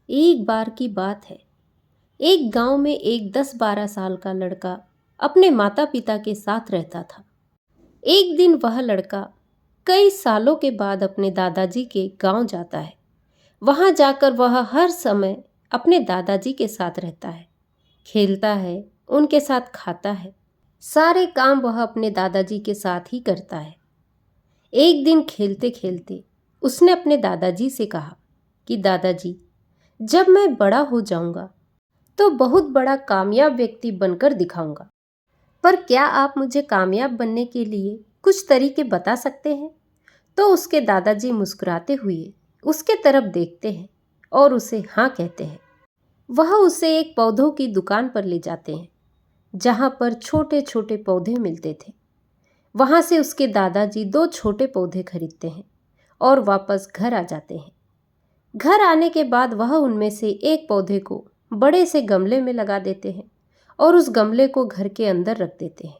एक बार की बात है। एक गांव में एक 10-12 साल का लड़का अपने माता पिता के साथ रहता था। एक दिन वह लड़का कई सालों के बाद अपने दादाजी के गांव जाता है। वहां जाकर वह हर समय अपने दादाजी के साथ रहता है, खेलता है, उनके साथ खाता है। सारे काम वह अपने दादाजी के साथ ही करता है। एक दिन खेलते खेलते उसने अपने दादाजी से कहा कि दादाजी, जब मैं बड़ा हो जाऊंगा तो बहुत बड़ा कामयाब व्यक्ति बनकर दिखाऊंगा, पर क्या आप मुझे कामयाब बनने के लिए कुछ तरीके बता सकते हैं? तो उसके दादाजी मुस्कुराते हुए उसके तरफ देखते हैं और उसे हाँ कहते हैं। वह उसे एक पौधों की दुकान पर ले जाते हैं जहाँ पर छोटे छोटे पौधे मिलते थे। वहाँ से उसके दादाजी 2 छोटे पौधे खरीदते हैं और वापस घर आ जाते हैं। घर आने के बाद वह उनमें से एक पौधे को बड़े से गमले में लगा देते हैं और उस गमले को घर के अंदर रख देते हैं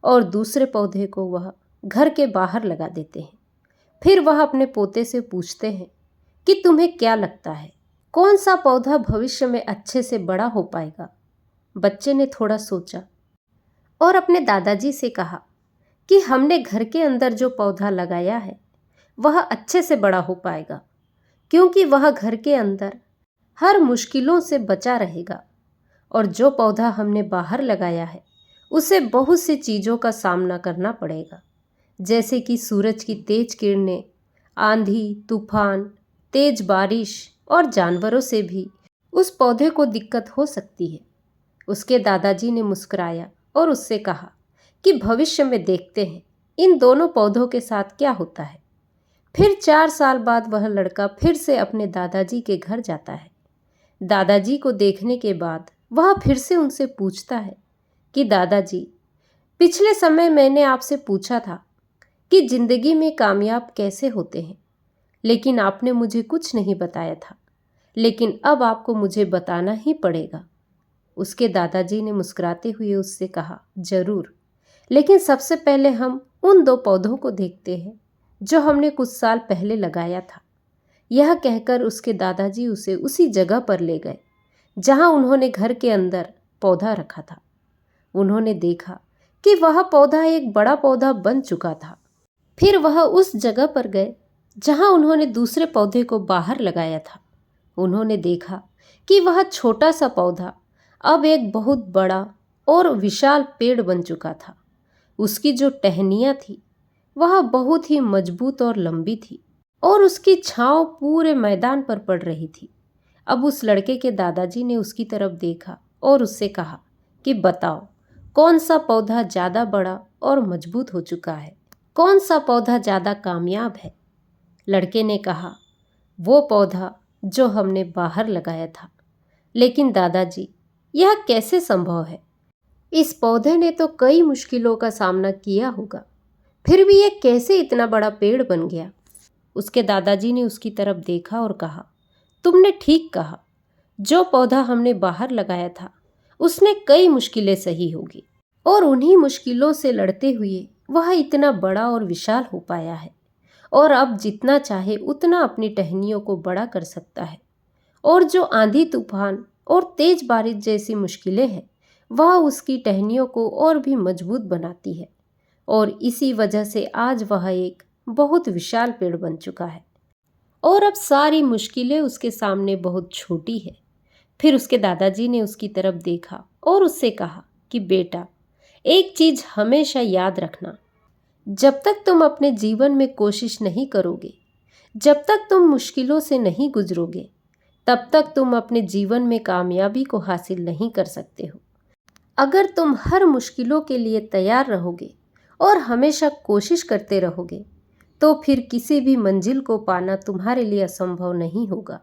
और दूसरे पौधे को वह घर के बाहर लगा देते हैं। फिर वह अपने पोते से पूछते हैं कि तुम्हें क्या लगता है, कौन सा पौधा भविष्य में अच्छे से बड़ा हो पाएगा? बच्चे ने थोड़ा सोचा और अपने दादाजी से कहा कि हमने घर के अंदर जो पौधा लगाया है वह अच्छे से बड़ा हो पाएगा, क्योंकि वह घर के अंदर हर मुश्किलों से बचा रहेगा, और जो पौधा हमने बाहर लगाया है उसे बहुत सी चीज़ों का सामना करना पड़ेगा, जैसे कि सूरज की तेज किरणें, आंधी, तूफान, तेज बारिश और जानवरों से भी उस पौधे को दिक्कत हो सकती है। उसके दादाजी ने मुस्कुराया और उससे कहा कि भविष्य में देखते हैं इन दोनों पौधों के साथ क्या होता है। फिर 4 साल बाद वह लड़का फिर से अपने दादाजी के घर जाता है। दादाजी को देखने के बाद वह फिर से उनसे पूछता है कि दादाजी, पिछले समय मैंने आपसे पूछा था कि जिंदगी में कामयाब कैसे होते हैं, लेकिन आपने मुझे कुछ नहीं बताया था, लेकिन अब आपको मुझे बताना ही पड़ेगा। उसके दादाजी ने मुस्कुराते हुए उससे कहा, जरूर, लेकिन सबसे पहले हम उन 2 पौधों को देखते हैं जो हमने कुछ साल पहले लगाया था। यह कहकर उसके दादाजी उसे उसी जगह पर ले गए जहां उन्होंने घर के अंदर पौधा रखा था। उन्होंने देखा कि वह पौधा एक बड़ा पौधा बन चुका था। फिर वह उस जगह पर गए जहां उन्होंने दूसरे पौधे को बाहर लगाया था। उन्होंने देखा कि वह छोटा सा पौधा अब एक बहुत बड़ा और विशाल पेड़ बन चुका था। उसकी जो टहनियाँ थी वह बहुत ही मजबूत और लंबी थी और उसकी छांव पूरे मैदान पर पड़ रही थी। अब उस लड़के के दादाजी ने उसकी तरफ देखा और उससे कहा कि बताओ, कौन सा पौधा ज़्यादा बड़ा और मजबूत हो चुका है, कौन सा पौधा ज़्यादा कामयाब है? लड़के ने कहा, वो पौधा जो हमने बाहर लगाया था। लेकिन दादाजी, यह कैसे संभव है? इस पौधे ने तो कई मुश्किलों का सामना किया होगा, फिर भी यह कैसे इतना बड़ा पेड़ बन गया? उसके दादाजी ने उसकी तरफ देखा और कहा, तुमने ठीक कहा, जो पौधा हमने बाहर लगाया था उसने कई मुश्किलें सही होगी, और उन्हीं मुश्किलों से लड़ते हुए वह इतना बड़ा और विशाल हो पाया है, और अब जितना चाहे उतना अपनी टहनियों को बड़ा कर सकता है। और जो आंधी तूफान और तेज बारिश जैसी मुश्किलें हैं वह उसकी टहनियों को और भी मजबूत बनाती है, और इसी वजह से आज वह एक बहुत विशाल पेड़ बन चुका है, और अब सारी मुश्किलें उसके सामने बहुत छोटी है। फिर उसके दादाजी ने उसकी तरफ देखा और उससे कहा कि बेटा, एक चीज हमेशा याद रखना, जब तक तुम अपने जीवन में कोशिश नहीं करोगे, जब तक तुम मुश्किलों से नहीं गुजरोगे, तब तक तुम अपने जीवन में कामयाबी को हासिल नहीं कर सकते हो। अगर तुम हर मुश्किलों के लिए तैयार रहोगे और हमेशा कोशिश करते रहोगे, तो फिर किसी भी मंजिल को पाना तुम्हारे लिए असंभव नहीं होगा,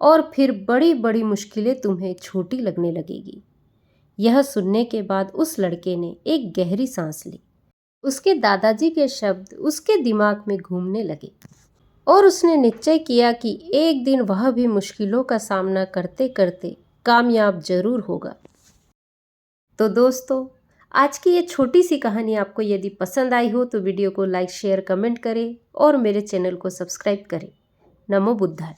और फिर बड़ी बड़ी मुश्किलें तुम्हें छोटी लगने लगेगी। यह सुनने के बाद उस लड़के ने एक गहरी सांस ली। उसके दादाजी के शब्द उसके दिमाग में घूमने लगे और उसने निश्चय किया कि एक दिन वह भी मुश्किलों का सामना करते करते कामयाब जरूर होगा। तो दोस्तों, आज की ये छोटी सी कहानी आपको यदि पसंद आई हो तो वीडियो को लाइक, शेयर, कमेंट करें और मेरे चैनल को सब्सक्राइब करें। नमो बुद्धाय।